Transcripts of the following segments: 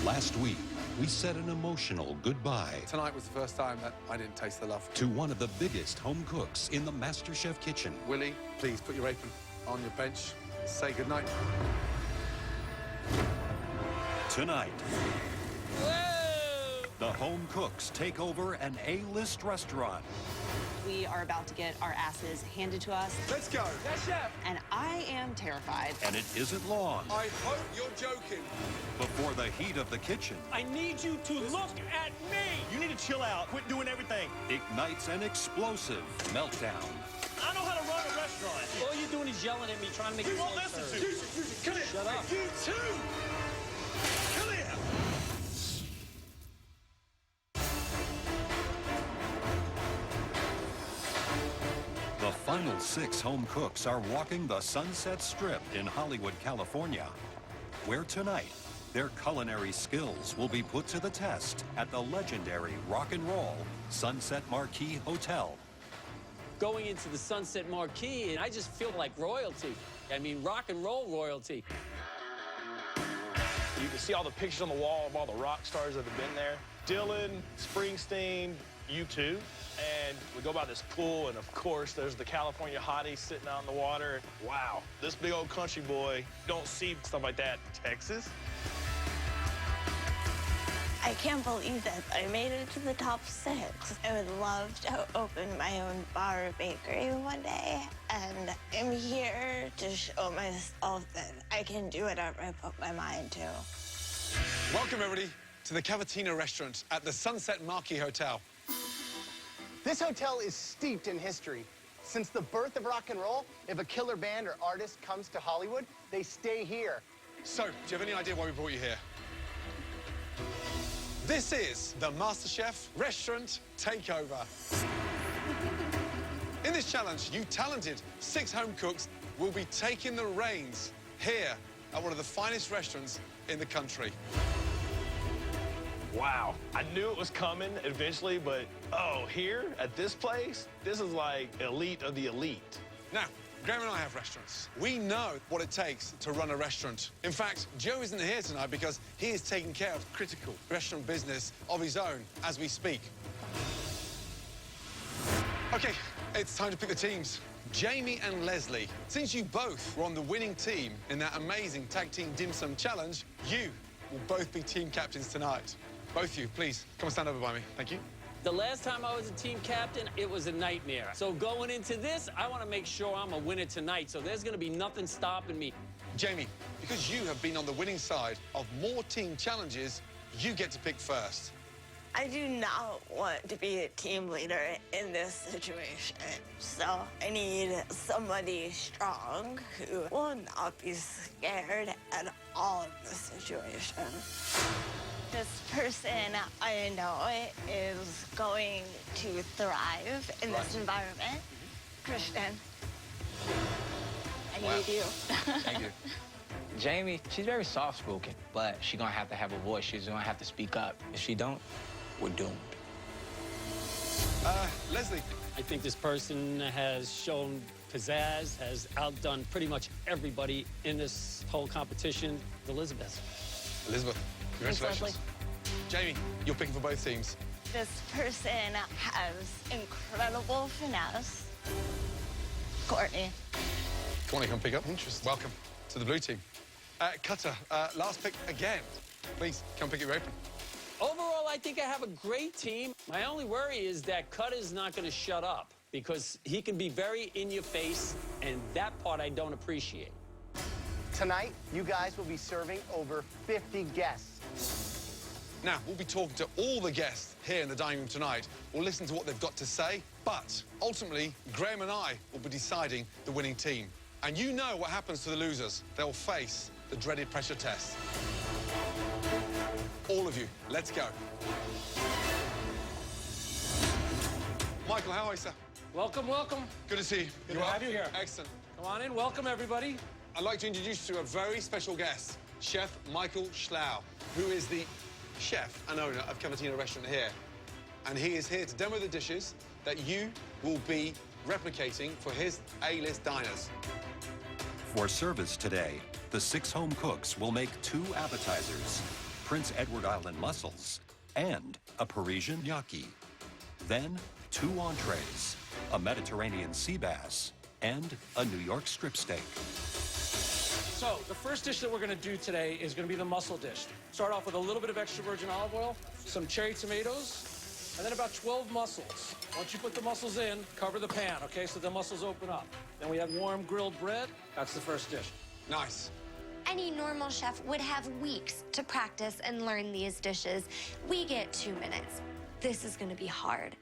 Last week, we said an emotional goodbye Tonight was the first time that I didn't taste the love. to one of the biggest home cooks in the Mastechef kitchen. Willie, please put your apron on your bench. Say goodnight. Tonight, the home cooks take over an A-list restaurant. We are about to get our asses handed to us, Let's go. Yes, chef. and I am terrified. And it isn't long I hope you're joking. before the heat of the kitchen I need you to look at me. You need to chill out. Quit doing everything. ignites an explosive meltdown. I know how to run a restaurant. All you're doing is yelling at me, trying to make You me won't slow listen serve. to me. Come here. Shut up. You too. Come here. The final 6 home cooks are walking the Sunset Strip in Hollywood, California, where tonight their culinary skills will be put to the test at the legendary rock and roll Sunset Marquis Hotel. Going into the Sunset Marquis, and I just feel like royalty. I mean, rock and roll royalty. You can see all the pictures on the wall of all the rock stars that have been there. Dylan, Springsteen, U2. And we go by this pool, and of course, there's the California hottie sitting out in the water. Wow, this big old country boy, don't see stuff like that in Texas. I can't believe that I made it to the top 6. I would love to open my own bar or bakery one day, and I'm here to show myself that I can do whatever I put my mind to. Welcome, everybody, to the Cavatina restaurant at the Sunset Marquis Hotel. This hotel is steeped in history. Since the birth of rock and roll, if a killer band or artist comes to Hollywood, they stay here. So, do you have any idea why we brought you here? This is the Mastechef Restaurant Takeover. In this challenge, you talented 6 home cooks will be taking the reins here at one of the finest restaurants in the country. Wow, I knew it was coming eventually, but oh, here at this place, this is like elite of the elite. Now, Graham and I have restaurants. We know what it takes to run a restaurant. In fact, Joe isn't here tonight because he is taking care of critical restaurant business of his own as we speak. Okay, it's time to pick the teams. Jamie and Leslie, since you both were on the winning team in that amazing tag team dim sum challenge, you will both be team captains tonight. Both of you, please, come and stand over by me. Thank you. The last time I was a team captain, it was a nightmare. So going into this, I want to make sure I'm a winner tonight, so there's going to be nothing stopping me. Jamie, because you have been on the winning side of more team challenges, you get to pick first. I do not want to be a team leader in this situation, so I need somebody strong who will not be scared at all of the situation. This person I know is going to thrive in this environment. Christian, I need you. Thank you. Jamie, she's very soft-spoken, but she's gonna have to have a voice. She's gonna have to speak up. If she don't, we're doomed. Leslie. I think this person has shown pizzazz, has outdone pretty much everybody in this whole competition. Elizabeth. Elizabeth, congratulations. Jamie, you're picking for both teams. This person has incredible finesse. Courtney. Come on, you come pick up. Interesting. Welcome to the blue team. Cutter, last pick again. Please, come pick your apron. Overall, I think I have a great team. My only worry is that Cutter's not going to shut up because he can be very in your face, and that part I don't appreciate. Tonight, you guys will be serving over 50 guests. Now, we'll be talking to all the guests here in the dining room tonight. We'll listen to what they've got to say, but ultimately, Graham and I will be deciding the winning team. And you know what happens to the losers. They'll face the dreaded pressure test. All of you, let's go. Michael, how are you, sir? Welcome, welcome. Good to see you. Good to have you here. Excellent. Come on in. Welcome, everybody. I'd like to introduce you to a very special guest, Chef Michael Schlau, who is the chef and owner of Cavatina Restaurant here. And he is here to demo the dishes that you will be replicating for his A-list diners. For service today, the 6 home cooks will make 2 appetizers, Prince Edward Island mussels, and a Parisian gnocchi. Then 2 entrees, a Mediterranean sea bass, and a New York strip steak. So the first dish that we're going to do today is going to be the mussel dish. Start off with a little bit of extra virgin olive oil, some cherry tomatoes, and then about 12 mussels. Once you put the mussels in, cover the pan, okay, so the mussels open up. Then we have warm grilled bread. That's the first dish. Nice. Any normal chef would have weeks to practice and learn these dishes. We get 2 minutes. This is going to be hard.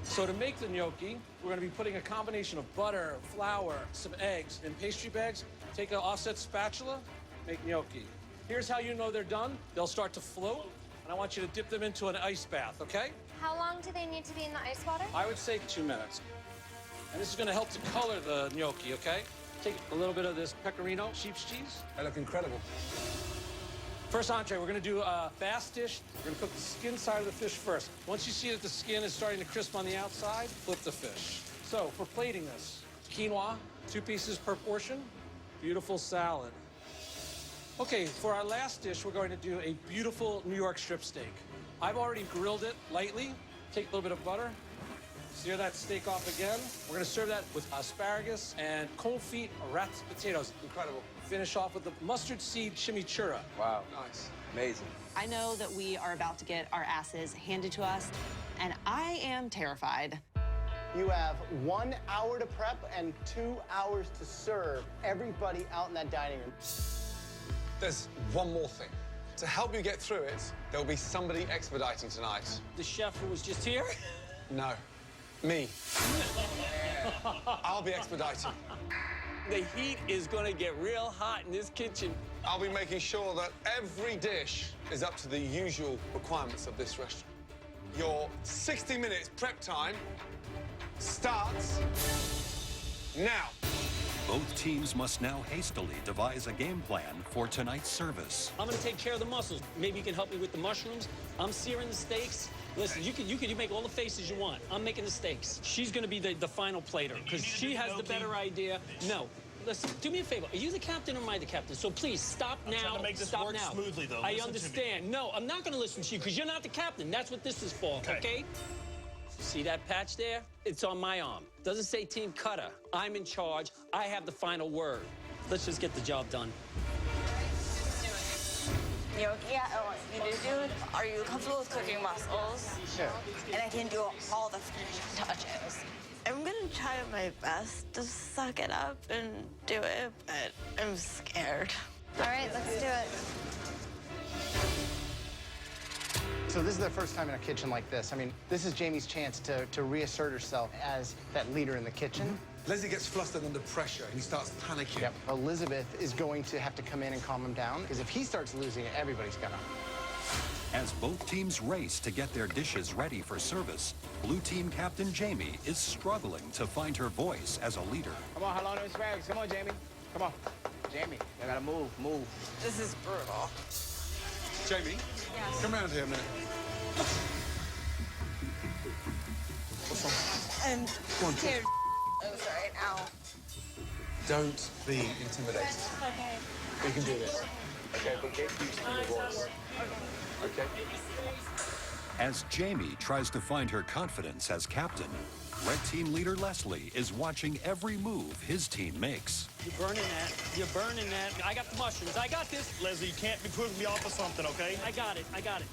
So to make the gnocchi, we're going to be putting a combination of butter, flour, some eggs in pastry bags. Take an offset spatula, make gnocchi. Here's how you know they're done. They'll start to float, and I want you to dip them into an ice bath, okay? How long do they need to be in the ice water? I would say 2 minutes. And this is going to help to color the gnocchi, okay? Take a little bit of this pecorino, sheep's cheese. They look incredible. First entree, we're going to do a bass dish. We're going to cook the skin side of the fish first. Once you see that the skin is starting to crisp on the outside, flip the fish. So for plating this, quinoa, 2 pieces per portion. Beautiful salad. Okay, for our last dish, we're going to do a beautiful New York strip steak. I've already grilled it lightly. Take a little bit of butter. Sear that steak off again. We're going to serve that with asparagus and confit rat's potatoes. Incredible. Finish off with the mustard seed chimichurri. Wow. Nice. Amazing. I know that we are about to get our asses handed to us, and I am terrified. You have 1 hour to prep and 2 hours to serve everybody out in that dining room. There's one more thing. To help you get through it, there'll be somebody expediting tonight. The chef who was just here? No. Me. I'll be expediting. The heat is going to get real hot in this kitchen. I'll be making sure that every dish is up to the usual requirements of this restaurant. Your 60 minutes prep time starts now. Both teams must now hastily devise a game plan for tonight's service. I'm going to take care of the mussels. Maybe you can help me with the mushrooms. I'm searing the steaks. Listen, you make all the faces you want. I'm making the steaks. She's going to be the final plater because she has the better idea. No. Listen, do me a favor. Are you the captain or am I the captain? So please, stop now. I'm trying to make this stop work now. smoothly, though. I Listen to me. understand. No, I'm not going to listen to you because you're not the captain. That's what this is for, okay? See that patch there? It's on my arm. Doesn't say Team Cutter. I'm in charge. I have the final word. Let's just get the job done. Gnocchi, I want you to do. Are you comfortable with cooking mussels? Sure. And I can do all the finishing touches. I'm gonna try my best to suck it up and do it, but I'm scared. All right, let's do it. So this is their first time in a kitchen like this. I mean, this is Jamie's chance to reassert herself as that leader in the kitchen. Leslie gets flustered under pressure and he starts panicking. Yep. Elizabeth is going to have to come in and calm him down, because if he starts losing it, everybody's gonna. As both teams race to get their dishes ready for service, Blue Team Captain Jamie is struggling to find her voice as a leader. Come on, how long them asparagus? Come on, Jamie. Come on. Jamie, you gotta move. This is brutal. Jamie, come around here a minute. What's wrong? I'm scared. Oh, sorry. Ow. Don't be intimidated. Okay. We can do this. Okay, but get used to your voice. Okay? As Jamie tries to find her confidence as captain, Red Team leader Leslie is watching every move his team makes. You're burning that. You're burning that. I got the mushrooms. I got this. Leslie, you can't be putting me off of something, okay? I got it. I got it.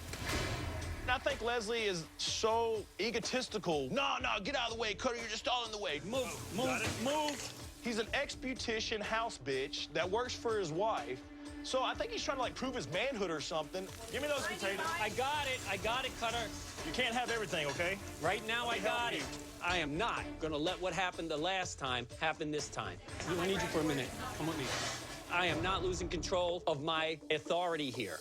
I think Leslie is so egotistical. No, get out of the way, Cutter. You're just all in the way. Move. He's an ex-beautician house bitch that works for his wife. So I think he's trying to, like, prove his manhood or something. Give me those potatoes. I got it, Cutter. You can't have everything, okay? Right now, I got it. I am not gonna let what happened the last time happen this time. I need you for a minute. Come with me. I am not losing control of my authority here.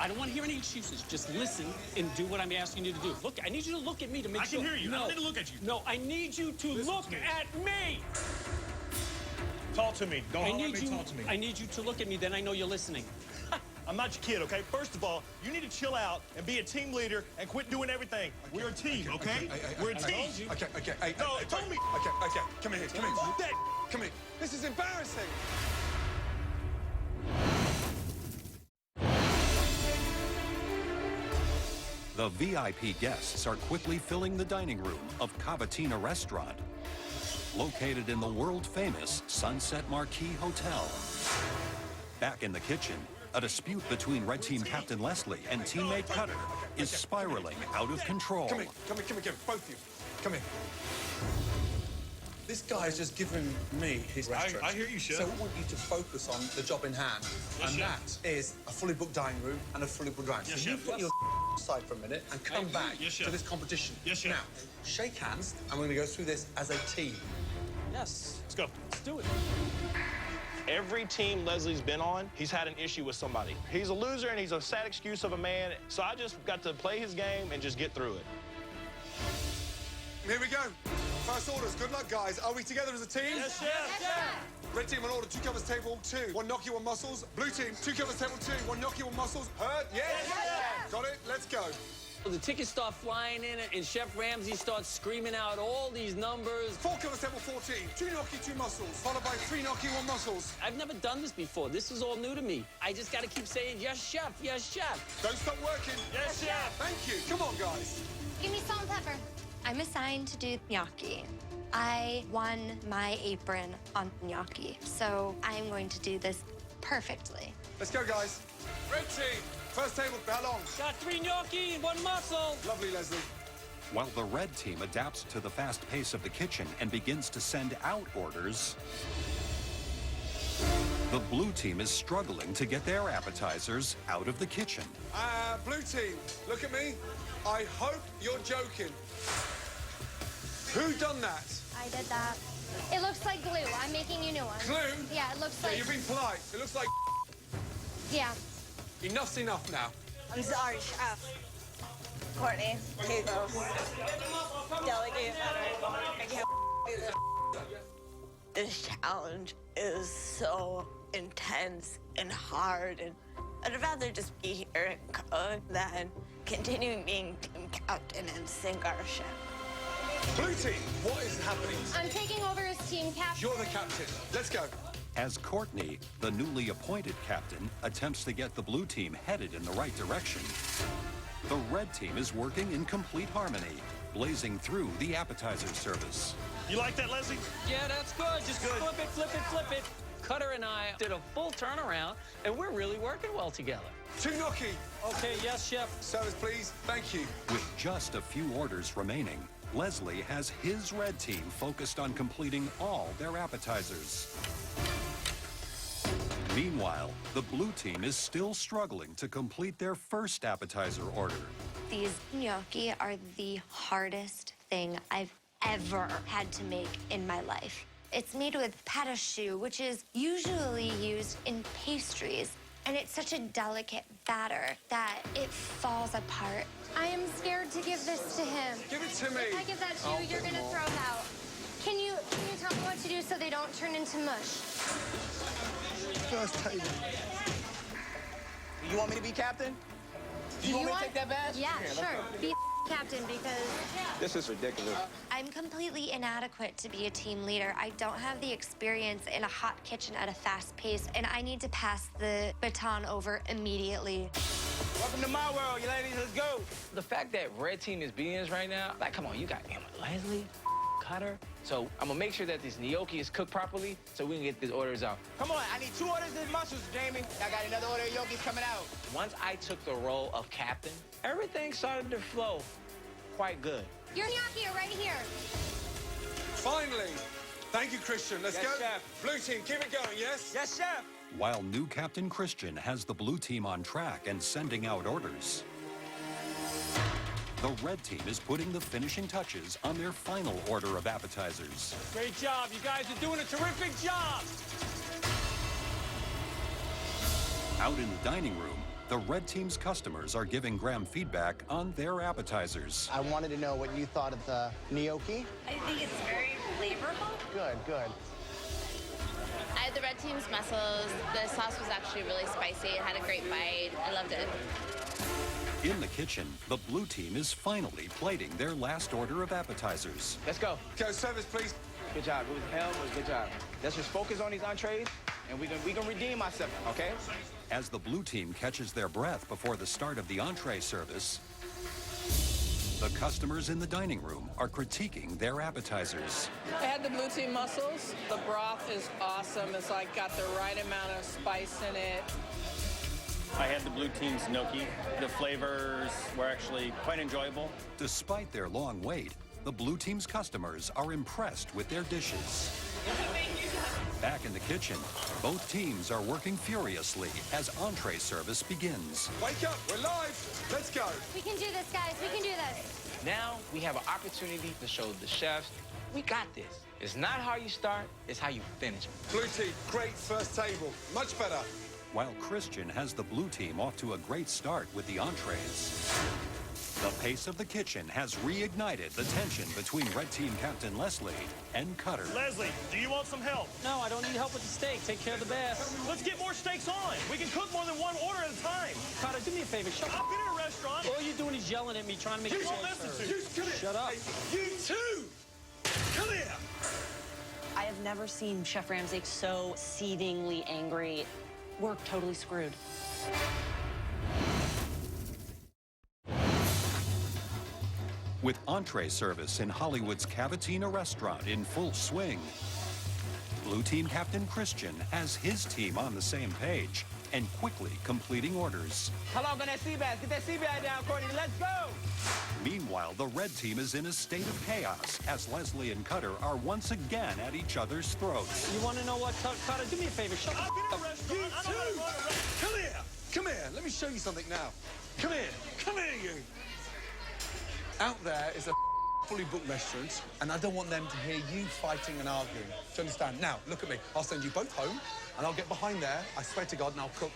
I don't want to hear any excuses. Just listen and do what I'm asking you to do. Look, I need you to look at me to make sure. I can hear you. No, I don't need to look at you. No, I need you to look at me. Talk to me. Don't holler at me, talk to me. I need you to look at me, then I know you're listening. I'm not your kid, okay? First of all, you need to chill out and be a team leader and quit doing everything. We're a team, okay? We're a team. Okay. No, tell me. Okay. Come here. Fuck that. Come here. This is embarrassing. The VIP guests are quickly filling the dining room of Cavatina Restaurant, located in the world-famous Sunset Marquis Hotel. Back in the kitchen, a dispute between Red Team Captain Leslie and teammate Cutter is spiraling out of control. Come here, both of you. Come here. This guy has just given me his restaurant. I hear you, Chef. So I want you to focus on the job in hand. Yes, and Chef. that is a fully booked dining room and a fully booked restaurant. Yes, so you Chef. put your aside for a minute and come back Yes, to Chef. this competition. Yes, Chef. Now, shake hands, and we're going to go through this as a team. Yes. Let's go. Let's do it. Every team Leslie's been on, he's had an issue with somebody. He's a loser and he's a sad excuse of a man, so I just got to play his game and just get through it. Here we go. First orders. Good luck, guys. Are we together as a team? Yes, Chef. Red team on order, 2 covers table 2, 1 gnocchi, 1 mussels. Blue team, 2 covers table 2, 1 gnocchi, 1 mussels. Heard? Yes? Yes. Got it? Let's go. The tickets start flying in, and Chef Ramsay starts screaming out all these numbers. 4 covers table 14, 2 gnocchi, 2 mussels, followed by 3 gnocchi, 1 mussels. I've never done this before. This is all new to me. I just got to keep saying, yes, Chef, yes, Chef. Don't stop working. Yes, Chef. Thank you. Come on, guys. Give me salt and pepper. I'm assigned to do gnocchi. I won my apron on gnocchi, so I'm going to do this perfectly. Let's go, guys. Red team, first table, how long? Got 3 gnocchi and 1 mussel. Lovely, Leslie. While the red team adapts to the fast pace of the kitchen and begins to send out orders, the blue team is struggling to get their appetizers out of the kitchen. Blue team, look at me. I hope you're joking. Who done that? I did that. It looks like glue. I'm making you new one. Glue? Yeah, it looks Yeah, like... you're being polite. It looks like Yeah. enough's enough now. I'm sorry, Chef. Courtney, Hugo, delegate. I can't do this. This challenge is so intense and hard, and I'd rather just be here and cook than continuing being team captain and sink our ship. Blue team, what is happening? I'm taking over as team captain. You're the captain. Let's go. As Courtney, the newly appointed captain, attempts to get the blue team headed in the right direction, the red team is working in complete harmony, blazing through the appetizer service. You like that, Leslie? Yeah, that's good. Just Good. flip it, flip it, flip it. Cutter and I did a full turnaround, and we're really working well together. 2 gnocchi. Okay, yes, Chef. Service, please. Thank you. With just a few orders remaining, Leslie has his red team focused on completing all their appetizers. Meanwhile, the blue team is still struggling to complete their first appetizer order. These gnocchi are the hardest thing I've ever had to make in my life. It's made with pâte à choux, which is usually used in pastries. And it's such a delicate batter that it falls apart. I am scared to give this to him. Give it to me. If I give that to you, you're gonna throw it out. Can you tell me what to do so they don't turn into mush? First table. You want me to be captain? You want me to take that badge? Yeah, sure. Be captain because This is ridiculous. I'm completely inadequate to be a team leader. I don't have the experience in a hot kitchen at a fast pace, and I need to pass the baton over immediately. Welcome to my world, you ladies. Let's go. The fact that red team is beating us right now, like, come on, you got Leslie, Cutter. So I'm gonna make sure that this gnocchi is cooked properly so we can get these orders out. Come on, I need 2 orders of mussels, Jamie. I got another order of gnocchis coming out. Once I took the role of captain, everything started to flow quite good. Your gnocchi are right here. Finally. Thank you, Christian. Let's Yes, go. Chef. Blue team, keep it going, yes? Yes, chef. While new Captain Christian has the blue team on track and sending out orders, the red team is putting the finishing touches on their final order of appetizers. Great job. You guys are doing a terrific job. Out in the dining room, the red team's customers are giving Graham feedback on their appetizers. I wanted to know what you thought of the gnocchi. I think it's very flavorful. Good, good. I had the red team's mussels. The sauce was actually really spicy. It had a great bite. I loved it. In the kitchen, the blue team is finally plating their last order of appetizers. Let's go. Go, service, please. Good job. It was hell. It was good job. Let's just focus on these entrees, and we can redeem ourselves, okay? As the blue team catches their breath before the start of the entree service, The customers in the dining room are critiquing their appetizers. I had the blue team mussels. The broth is awesome. It's like got the right amount of spice in it. I had the blue team's gnocchi. The flavors were actually quite enjoyable. Despite their long wait, the blue team's customers are impressed with their dishes. Back in the kitchen, both teams are working furiously as entree service begins. Wake up, we're live. Let's go. We can do this, guys. We can do this. Now we have an opportunity to show the chefs, we got this. It's not how you start, it's how you finish. Blue team, great first table. Much better. While Christian has the blue team off to a great start with the entrees. The pace of the kitchen has reignited the tension between Red Team Captain Leslie and Cutter. Leslie, do you want some help? No, I don't need help with the steak. Take care of the bass. Let's get more steaks on. We can cook more than one order at a time. Carter, do me a favor. Shut I've up. been in a restaurant. All you're doing is yelling at me, trying to make You me won't listen to. Come here. Shut up. Hey, you too. Come here. I have never seen Chef Ramsay so seethingly angry. We're totally screwed. With entree service in Hollywood's Cavatina restaurant in full swing, Blue Team Captain Christian has his team on the same page and quickly completing orders. Hello, on that sea bass. Get that sea bass down, Courtney. Let's go. Meanwhile, the Red Team is in a state of chaos as Leslie and Cutter are once again at each other's throats. You want to know what, Carter? Do me a favor. Shut I've been in up. a restaurant. You I know how to too. run a restaurant. Come here. Come here. Let me show you something now. Come here. Come here, you. Out there is a fully booked restaurant, and I don't want them to hear you fighting and arguing. Do you understand? Now, look at me. I'll send you both home, and I'll get behind there, I swear to God, and I'll cook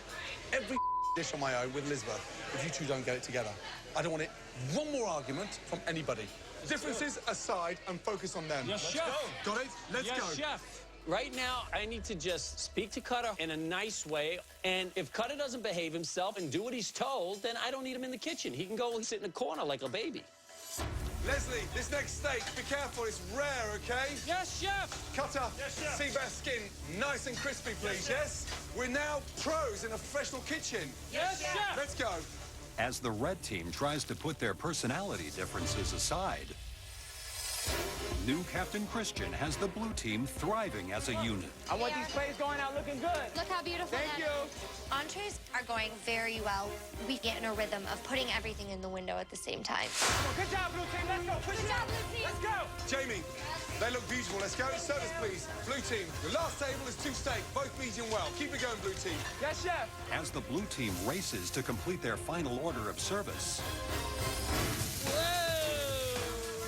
every dish on my own with Elizabeth if you two don't get it together. I don't want it. One more argument from anybody. Differences aside and focus on them. Yes, Let's chef. go. Got it? Let's Yes, go. chef. Right now, I need to just speak to Cutter in a nice way. And if Cutter doesn't behave himself and do what he's told, then I don't need him in the kitchen. He can go and sit in the corner like a baby. Leslie, this next steak, be careful, it's rare, okay? Yes, chef. Cutter, Yes, chef. sea bass skin, nice and crispy, please, yes? We're now pros in a professional kitchen. Yes, chef. Let's go. As the Red Team tries to put their personality differences aside, new Captain Christian has the Blue Team thriving as a unit. I want these plates going out looking good. Look how beautiful Thank that you. is. Entrees are going very well. We get in a rhythm of putting everything in the window at the same time. Good job, Blue Team. Let's go. Push Good it job, out. Blue Team. Let's go. Jamie, they look beautiful. Let's go. Service, please. Blue team, your last table is 2 steak, both medium well. Keep it going, blue team. Yes, chef. As the Blue Team races to complete their final order of service,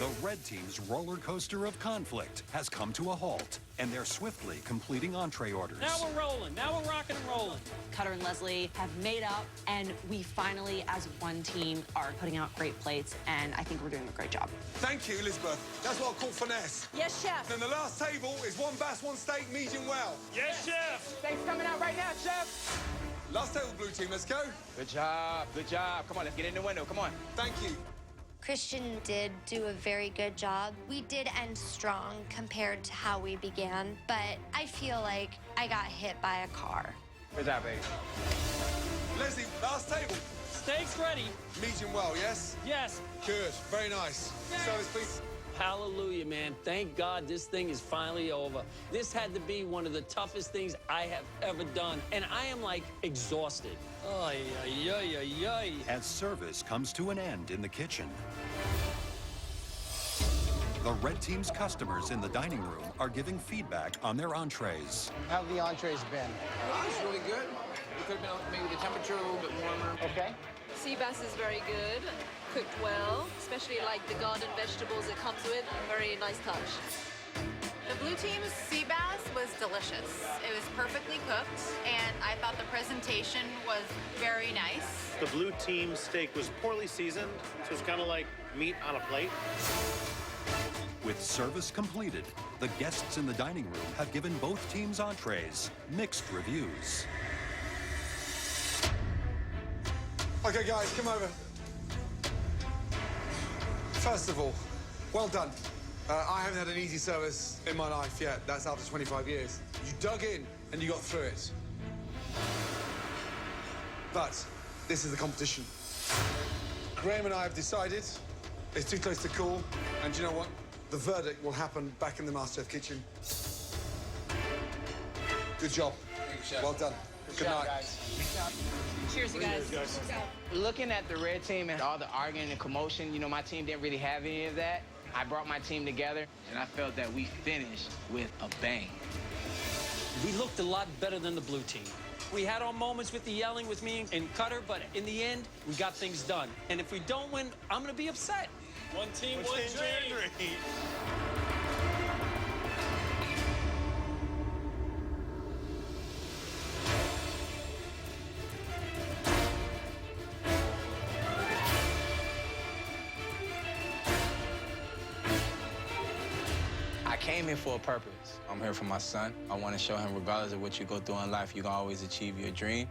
the Red Team's roller coaster of conflict has come to a halt, and they're swiftly completing entree orders. Now we're rolling. Now we're rocking and rolling. Cutter and Leslie have made up, and we finally, as one team, are putting out great plates, and I think we're doing a great job. Thank you, Elizabeth. That's what I call finesse. Yes, chef. Then the last table is 1 bass, 1 steak, medium well. Yes, chef. Steak's coming out right now, chef. Last table, blue team, let's go. Good job. Good job. Come on, let's get in the window. Come on. Thank you. Christian did do a very good job. We did end strong compared to how we began, but I feel like I got hit by a car. Good job, baby. Leslie, last table. Steak's ready. Medium well, yes? Yes. Good, very nice. Service, please. Hallelujah, man. Thank God this thing is finally over. This had to be one of the toughest things I have ever done. And I am, like, exhausted. Ay, ay, ay, ay, ay. As service comes to an end in the kitchen, the Red Team's customers in the dining room are giving feedback on their entrees. How have the entrees been? It's really good. It could have been maybe the temperature a little bit warmer. Okay. Sea bass is very good, cooked well, especially like the garden vegetables it comes with. Very nice touch. The Blue Team's sea bass was delicious. It was perfectly cooked, and I thought the presentation was very nice. The blue team steak was poorly seasoned, so it's kind of like meat on a plate. With service completed, the guests in the dining room have given both teams' entrees mixed reviews. Okay, guys, come over. First of all, well done. I haven't had an easy service in my life yet. That's after 25 years. You dug in and you got through it. But this is the competition. Graham and I have decided It's too close to cool. And do you know what? The verdict will happen back in the Mastechef kitchen. Good job. Thank you, Chef. Well done. Good night. Guys. Cheers, you guys. Looking at the red team and all the arguing and commotion, you know, my team didn't really have any of that. I brought my team together, and I felt that we finished with a bang. We looked a lot better than the blue team. We had our moments with the yelling with me and Cutter, but in the end, we got things done. And if we don't win, I'm gonna be upset. One team, one dream. I came here for a purpose. I'm here for my son. I want to show him, regardless of what you go through in life, you can always achieve your dream.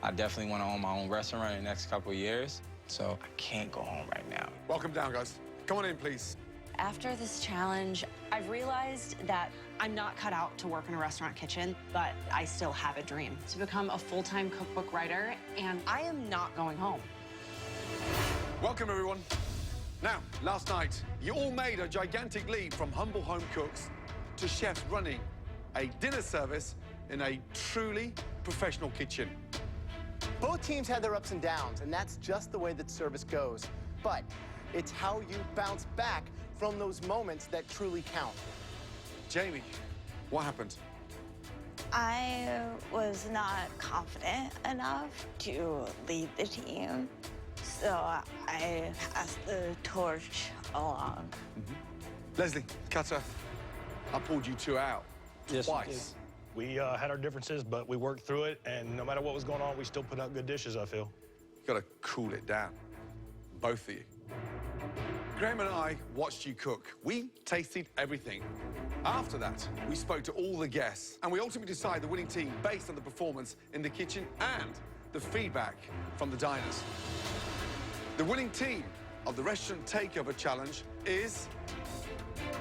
I definitely want to own my own restaurant in the next couple of years, so I can't go home right now. Welcome down, guys. Come on in, please. After this challenge, I've realized that I'm not cut out to work in a restaurant kitchen, but I still have a dream to become a full-time cookbook writer, and I am not going home. Welcome, everyone. Now, last night, you all made a gigantic leap from humble home cooks to chefs running a dinner service in a truly professional kitchen. Both teams had their ups and downs, and that's just the way that service goes. But it's how you bounce back from those moments that truly count. Jamie, what happened? I was not confident enough to lead the team, so I passed the torch along. Leslie, Cutter, I pulled you two out twice. We had our differences, but we worked through it, and no matter what was going on, we still put out good dishes, I feel. You gotta cool it down, both of you. Graham and I watched you cook. We tasted everything. After that, we spoke to all the guests, and we ultimately decided the winning team based on the performance in the kitchen and the feedback from the diners. The winning team of the Restaurant Takeover Challenge is,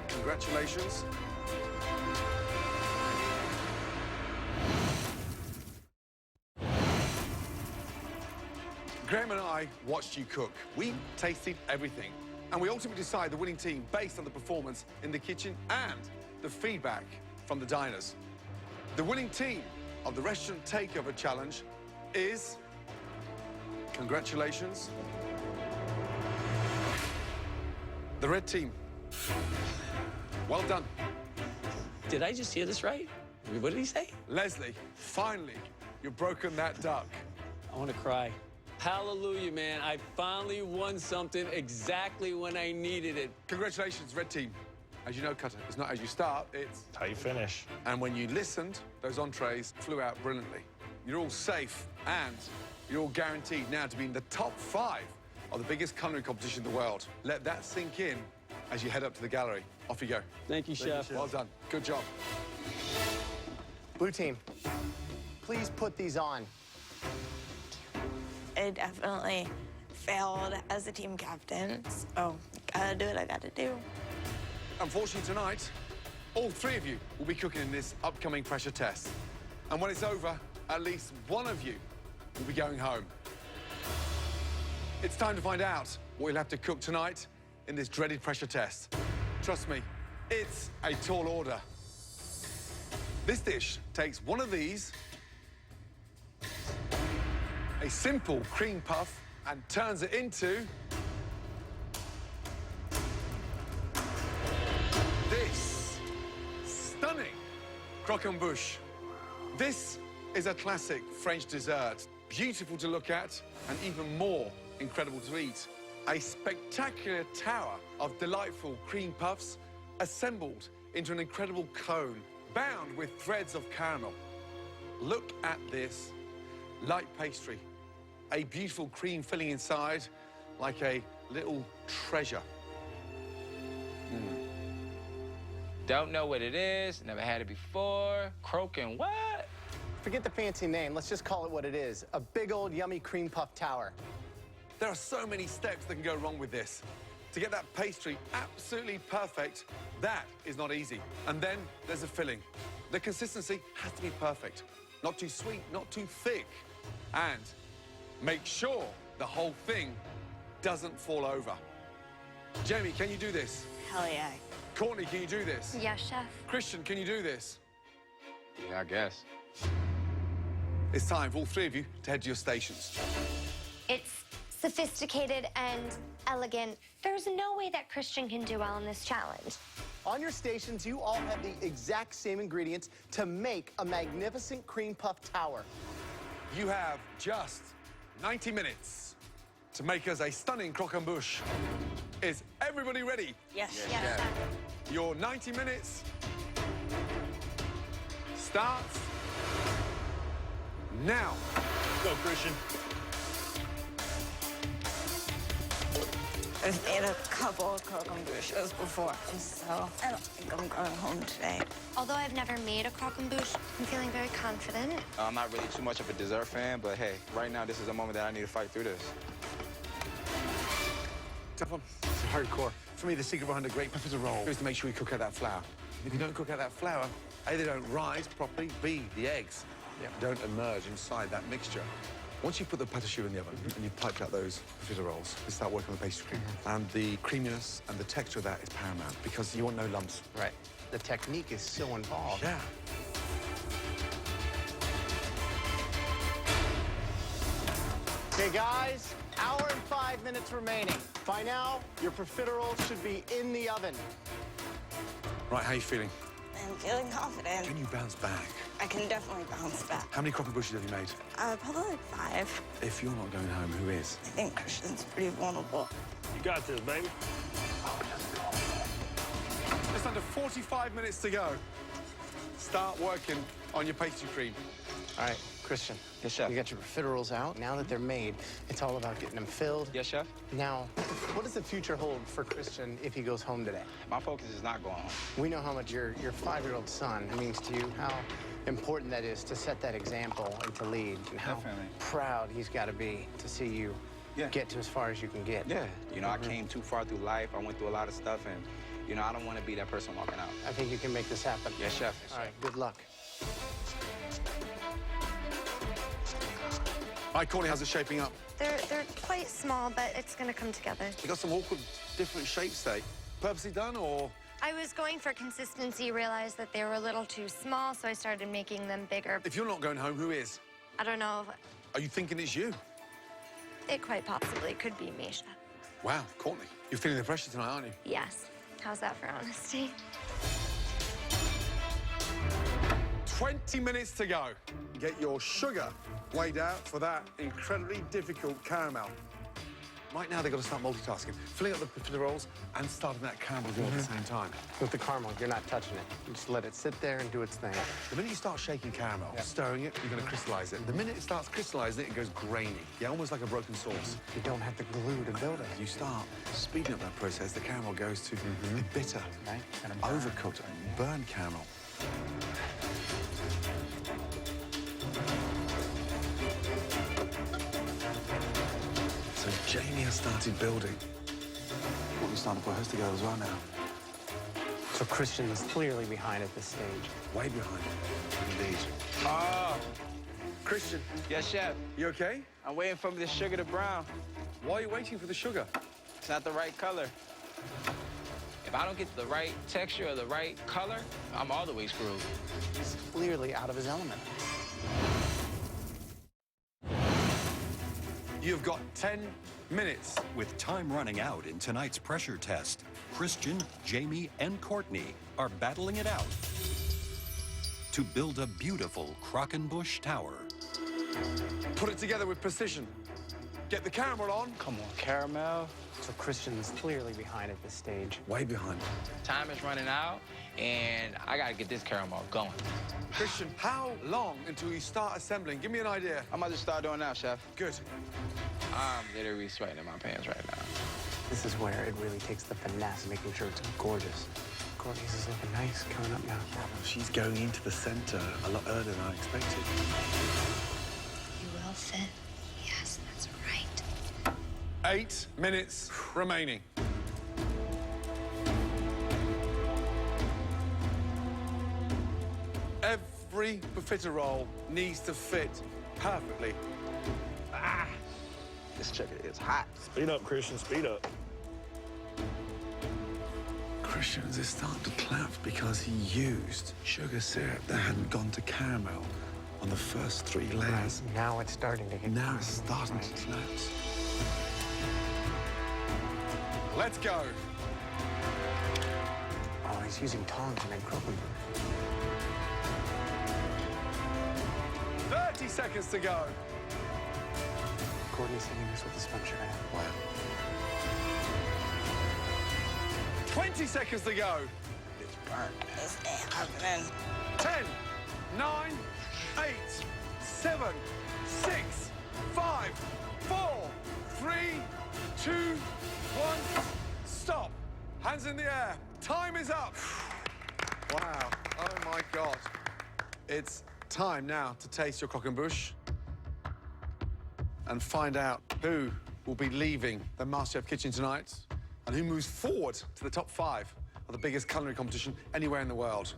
congratulations, Graham and I watched you cook. We tasted everything. And we ultimately decided the winning team based on the performance in the kitchen and the feedback from the diners. The winning team of the Restaurant Takeover Challenge is, congratulations, the red team. Well done. Did I just hear this right? What did he say? Leslie, finally, you've broken that duck. I want to cry. Hallelujah, man. I finally won something exactly when I needed it. Congratulations, red team. As you know, Cutter, it's not as you start, it's how you finish. And when you listened, those entrees flew out brilliantly. You're all safe, and you're all guaranteed now to be in the top 5 of the biggest culinary competition in the world. Let that sink in as you head up to the gallery. Off you go. Thank you, Chef. Well done. Good job. Blue team, please put these on. I definitely failed as a team captain, so gotta do what I gotta do. Unfortunately, tonight, all 3 of you will be cooking in this upcoming pressure test. And when it's over, at least one of you will be going home. It's time to find out what you'll have to cook tonight in this dreaded pressure test. Trust me, it's a tall order. This dish takes one of these, a simple cream puff, and turns it into this stunning croquembouche. This is a classic French dessert, beautiful to look at and even more incredible to eat. A spectacular tower of delightful cream puffs assembled into an incredible cone bound with threads of caramel. Look at this light pastry, a beautiful cream filling inside like a little treasure. Don't know what it is, never had it before. Croaking what? Forget the fancy name, let's just call it what it is. A big old yummy cream puff tower. There are so many steps that can go wrong with this. To get that pastry absolutely perfect, that is not easy. And then there's the filling. The consistency has to be perfect. Not too sweet, not too thick. And make sure the whole thing doesn't fall over. Jamie, can you do this? Hell yeah. Courtney, can you do this? Yes, chef. Christian, can you do this? Yeah, I guess. It's time for all three of you to head to your stations. It's sophisticated and elegant. There's no way that Christian can do well in this challenge. On your stations, you all have the exact same ingredients to make a magnificent cream puff tower. You have just 90 minutes to make us a stunning croquembouche. Is everybody ready? Yes. Yes, chef. Your 90 minutes starts now. Go, Christian. I've made a couple of croquembouches before, so I don't think I'm going home today. Although I've never made a croquembouche, I'm feeling very confident. I'm not really too much of a dessert fan, but hey, right now this is a moment that I need to fight through this. Tough one. It's hardcore. For me, the secret behind a great profiterole is to make sure you cook out that flour. If you don't cook out that flour, A, they don't rise properly, B, the eggs don't emerge inside that mixture. Once you put the pâte choux in the oven and you've piped out those profiteroles, you start working on the pastry cream. And the creaminess and the texture of that is paramount because you want no lumps. Right. The technique is so involved. Yeah. Okay, guys, hour and 5 minutes remaining. By now, your profiteroles should be in the oven. Right, how are you feeling? I'm feeling confident. Can you bounce back? I can definitely bounce back. How many croquembouches have you made? Probably like 5. If you're not going home, who is? I think Christian's pretty vulnerable. You got this, baby. Just under 45 minutes to go. Start working on your pastry cream. All right, Christian. Yes, chef. You got your profiteroles out. Now that they're made, it's all about getting them filled. Yes, chef. Now, what does the future hold for Christian if he goes home today? My focus is not going home. We know how much your 5-year-old son means to you, how important that is to set that example and to lead, and how Definitely. proud he's got to be to see you get to as far as you can get. Yeah. You know, I came too far through life. I went through a lot of stuff, and, you know, I don't want to be that person walking out. I think you can make this happen. Yes, chef. All right, good luck. Hi, Courtney, how's it shaping up? They're quite small, but it's gonna come together. You got some awkward, different shapes there. Purposely done, or? I was going for consistency, realized that they were a little too small, so I started making them bigger. If you're not going home, who is? I don't know. Are you thinking it's you? It quite possibly could be me, chef. Wow, Courtney, you're feeling the pressure tonight, aren't you? Yes. How's that for honesty? 20 minutes to go. Get your sugar weighed out for that incredibly difficult caramel. Right now, they've got to start multitasking, filling up the profiteroles and starting that caramel at the same time. With the caramel, you're not touching it. You just let it sit there and do its thing. The minute you start shaking caramel, stirring it, you're going to crystallize it. The minute it starts crystallizing it goes grainy. Yeah, almost like a broken sauce. You don't have the glue to build it. You start speeding up that process, the caramel goes to a bitter, Right? And a burn. overcooked, burned caramel. So Jamie has started building. We're starting to put hers together as well now. So Christian is clearly behind at this stage. Way behind. Indeed. Oh, Christian, yes, chef. you okay? I'm waiting for the sugar to brown. Why are you waiting for the sugar? It's not the right color. If I don't get the right texture or the right color, I'm all the way screwed. He's clearly out of his element. You've got 10 minutes. With time running out in tonight's pressure test, Christian, Jamie, and Courtney are battling it out to build a beautiful croquembouche tower. Put it together with precision. Get the caramel on. Come on, caramel. So Christian is clearly behind at this stage. Way behind. Time is running out, and I gotta get this caramel going. Christian, how long until you start assembling? Give me an idea. I'm about to start doing now, chef. Good. I'm literally sweating in my pants right now. This is where it really takes the finesse, making sure it's gorgeous. Courtney's is looking nice coming up now. She's going into the center a lot earlier than I expected. You will fit. Yes, that's right. 8 minutes remaining. Every profiterole needs to fit perfectly. This chicken is hot. Speed up, Christian, speed up. Russians is starting to clap because he used sugar syrup that hadn't gone to caramel on the first 3 layers. Right, now it's starting to get... Now it's starting to collapse. Let's go. Oh, he's using tongs and then croaking. 30 seconds to go. Courtney's thinking this with the sponge sugar now. Wow. 20 seconds to go. It's burnt. This ain't happening. 10, 9, 8, 7, 6, 5, 4, 3, 2, 1. Stop. Hands in the air. Time is up. Wow. Oh, my God. It's time now to taste your croquembouche and find out who will be leaving the Mastechef kitchen tonight and who moves forward to the top 5 of the biggest culinary competition anywhere in the world.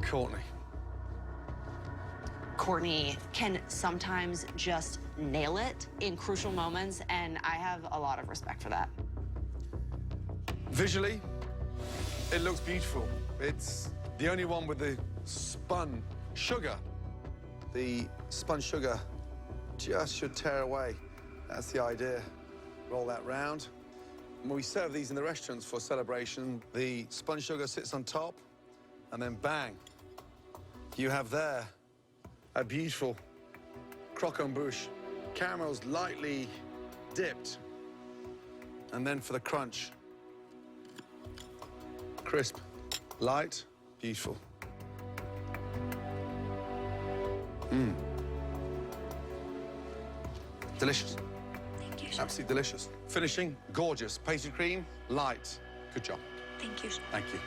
Courtney. Courtney can sometimes just nail it in crucial moments, and I have a lot of respect for that. Visually, it looks beautiful. It's the only one with the spun sugar. The spun sugar just should tear away. That's the idea. Roll that round. When we serve these in the restaurants for celebration, the spun sugar sits on top, and then bang, you have there a beautiful croquembouche. Caramel's lightly dipped. And then for the crunch, crisp, light, beautiful. Mmm. Delicious. Thank you, Chef. Absolutely delicious. Finishing, gorgeous. Pastry cream, light. Good job. Thank you, Chef. Thank you.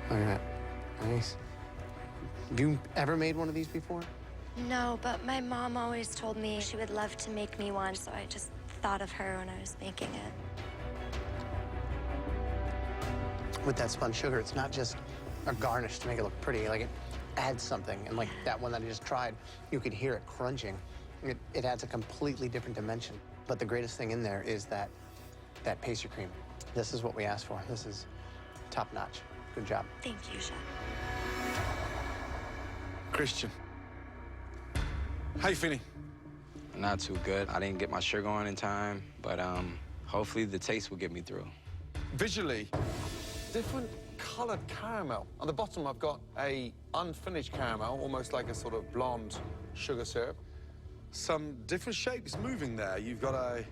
Look at that. Nice. Have you ever made one of these before? No, but my mom always told me she would love to make me one, so I just thought of her when I was making it. With that spun sugar, it's not just a garnish to make it look pretty. Like, it adds something. And like that one that I just tried, you could hear it crunching. It adds a completely different dimension. But the greatest thing in there is that pastry cream. This is what we asked for. This is top notch. Good job. Thank you, Chef. Christian. How you feeling? Not too good. I didn't get my sugar on in time, but hopefully the taste will get me through. Visually, different colored caramel. On the bottom, I've got a unfinished caramel, almost like a sort of blonde sugar syrup. Some different shapes moving there. You've got a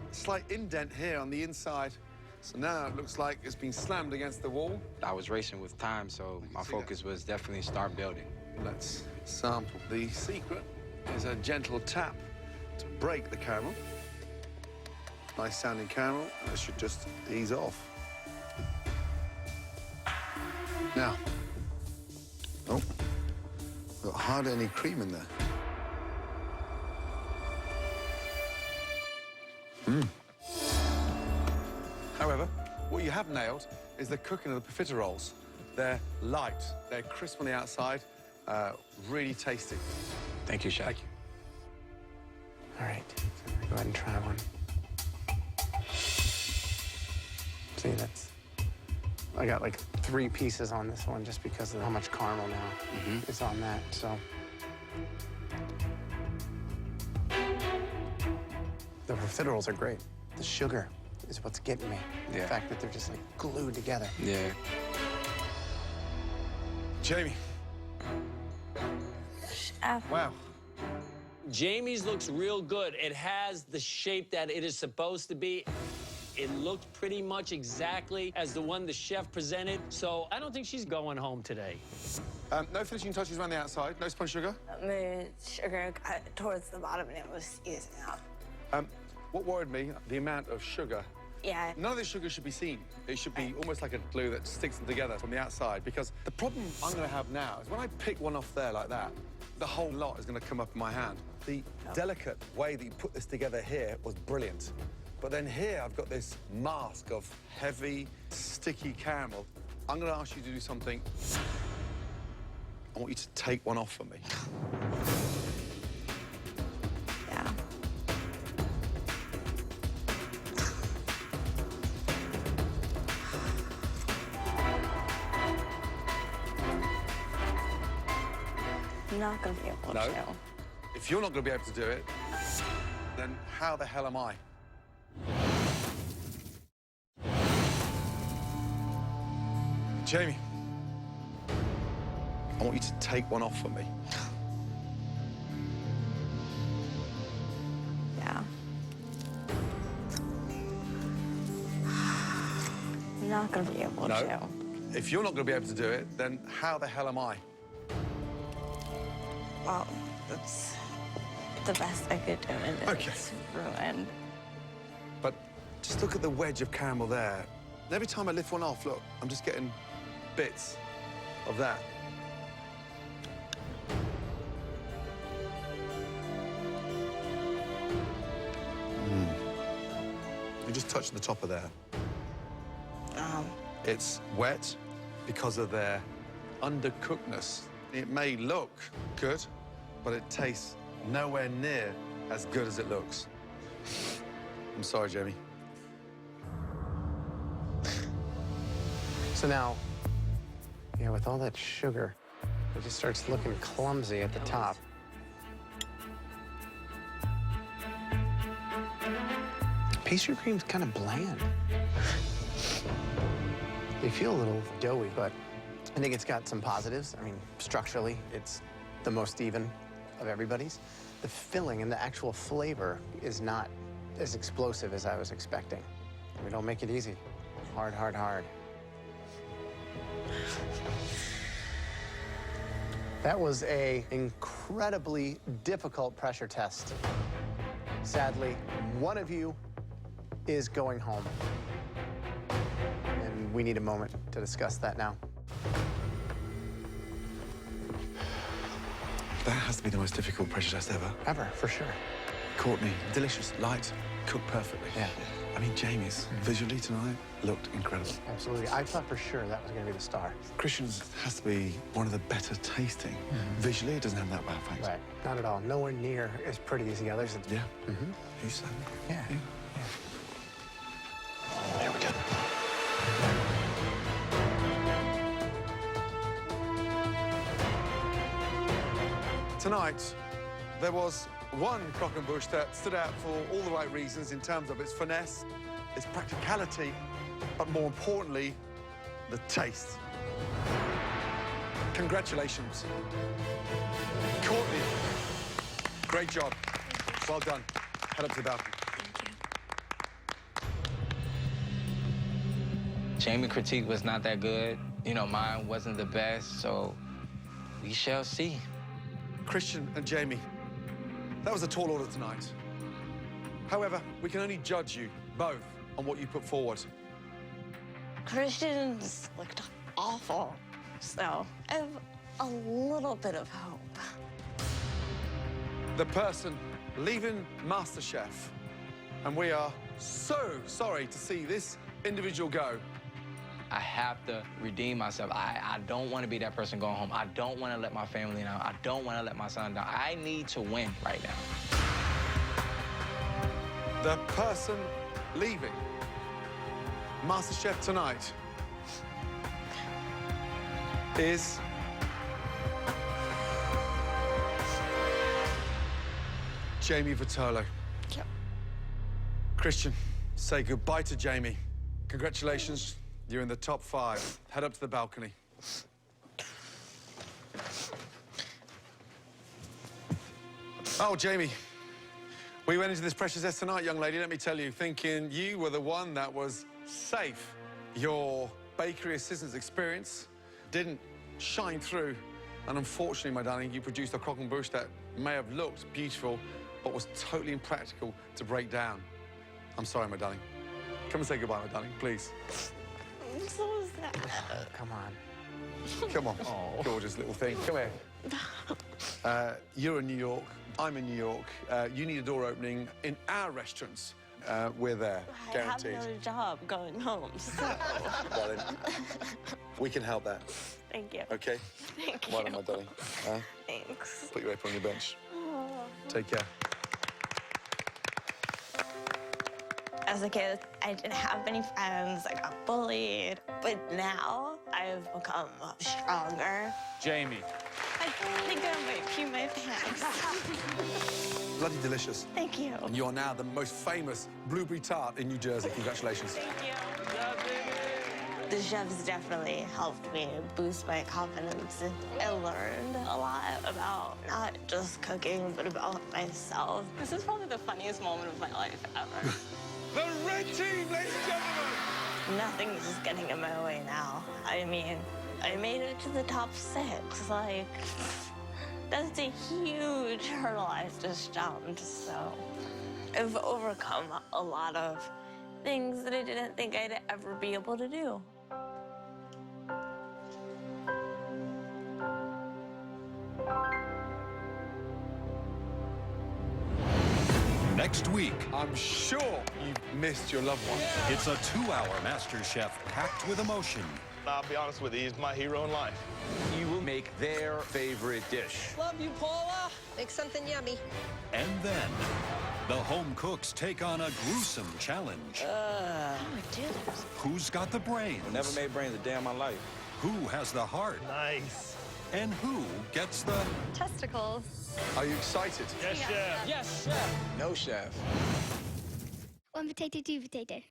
slight indent here on the inside. So now it looks like it's been slammed against the wall. I was racing with time, so my focus was definitely start building. Let's sample. The secret is a gentle tap to break the caramel. Nice sounding caramel, and it should just ease off. Now, oh, got hardly any cream in there. However, what you have nailed is the cooking of the profiteroles. They're light, they're crisp on the outside, really tasty. Thank you, Chef. Thank you. All right, so go ahead and try one. See, I got like 3 pieces on this one just because of how much caramel now is on that, so. The profiteroles are great. The sugar is what's getting me. Yeah. The fact that they're just like glued together. Yeah. Jamie. Chef. Wow. Jamie's looks real good. It has the shape that it is supposed to be. It looked pretty much exactly as the one the chef presented, so I don't think she's going home today. No finishing touches around the outside, no spun sugar. The sugar got towards the bottom and it was easing up. What worried me, the amount of sugar. Yeah. None of this sugar should be seen. It should be almost like a glue that sticks them together from the outside, because the problem I'm going to have now is when I pick one off there like that, the whole lot is going to come up in my hand. The delicate way that you put this together here was brilliant. But then here I've got this mask of heavy, sticky caramel. I'm going to ask you to do something. I want you to take one off for me. Yeah. I'm not gonna be able No. to. If you're not going to be able to do it, then how the hell am I? Jamie, I want you to take one off for me. Yeah. I'm not gonna be able to. No. If you're not going to be able to do it, then how the hell am I? Well, that's the best I could do, and Okay. it's ruined. But just look at the wedge of caramel there. And every time I lift one off, look, I'm just getting bits of that. You just touch the top of there. It's wet because of their undercookedness. It may look good, but it tastes nowhere near as good as it looks. I'm sorry, Jamie. So now, yeah, with all that sugar, it just starts looking clumsy at the top. Pastry cream's kind of bland. They feel a little doughy, but I think it's got some positives. I mean, structurally, it's the most even of everybody's. The filling and the actual flavor is not as explosive as I was expecting. We don't make it easy. Hard, hard, hard. That was an incredibly difficult pressure test. Sadly, one of you is going home. And we need a moment to discuss that now. That has to be the most difficult pressure test ever. Ever, for sure. Courtney, delicious, light, cooked perfectly. Yeah. I mean, Jamie's visually tonight looked incredible. Absolutely. I thought for sure that was going to be the star. Christian's has to be one of the better tasting. Visually, it doesn't have that bad, thanks. Right. Not at all. Nowhere near as pretty as the others. Yeah. You said it. Yeah. Here we go. Tonight, there was one croquembouche that stood out for all the right reasons in terms of its finesse, its practicality, but more importantly, the taste. Congratulations. Courtney, great job. Well done. Head up to the balcony. Jamie's critique was not that good. You know, mine wasn't the best, so we shall see. Christian and Jamie, that was a tall order tonight. However, we can only judge you both on what you put forward. Christians looked awful, so I have a little bit of hope. The person leaving Mastechef, and we are so sorry to see this individual go. I have to redeem myself. I don't want to be that person going home. I don't want to let my family down. I don't want to let my son down. I need to win right now. The person leaving Mastechef tonight is Jamie Vitolo. Yep. Christian, say goodbye to Jamie. Congratulations, you're in the top 5. Head up to the balcony. Oh, Jamie, we went into this pressure test tonight, young lady, let me tell you, thinking you were the one that was safe. Your bakery assistant's experience didn't shine through. And unfortunately, my darling, you produced a croquembouche that may have looked beautiful, but was totally impractical to break down. I'm sorry, my darling. Come and say goodbye, my darling, please. I'm so sad. Come on. Come on, gorgeous little thing. Come here. You're in New York. I'm in New York. You need a door opening in our restaurants. We're there, guaranteed. I have another job going home, so... Darling, we can help that. Thank you. Okay? Thank you. Well done, my darling. Thanks. Put your apron on your bench. Take care. As a kid, I didn't have many friends. I got bullied. But now, I've become stronger. Jamie, I think I might pee my pants. Bloody delicious. Thank you. And you're now the most famous blueberry tart in New Jersey. Congratulations. Thank you. The chefs definitely helped me boost my confidence. I learned a lot about not just cooking, but about myself. This is probably the funniest moment of my life ever. The red team, ladies and gentlemen! Nothing is getting in my way now. I mean, I made it to the top 6. Like, that's a huge hurdle I've just jumped, so. I've overcome a lot of things that I didn't think I'd ever be able to do. Next week, I'm sure you've missed your loved ones. it's a 2-hour Mastechef packed with emotion. I'll be honest with you, he's my hero in life. You will make their favorite dish. Love you, Paula. Make something yummy. And then, the home cooks take on a gruesome challenge. Oh, my goodness. Who's got the brains? Never made brains a day in my life. Who has the heart? Nice. And who gets the... Testicles. Are you excited? Yes, chef. Yes, chef. No chef. One potato, two potato.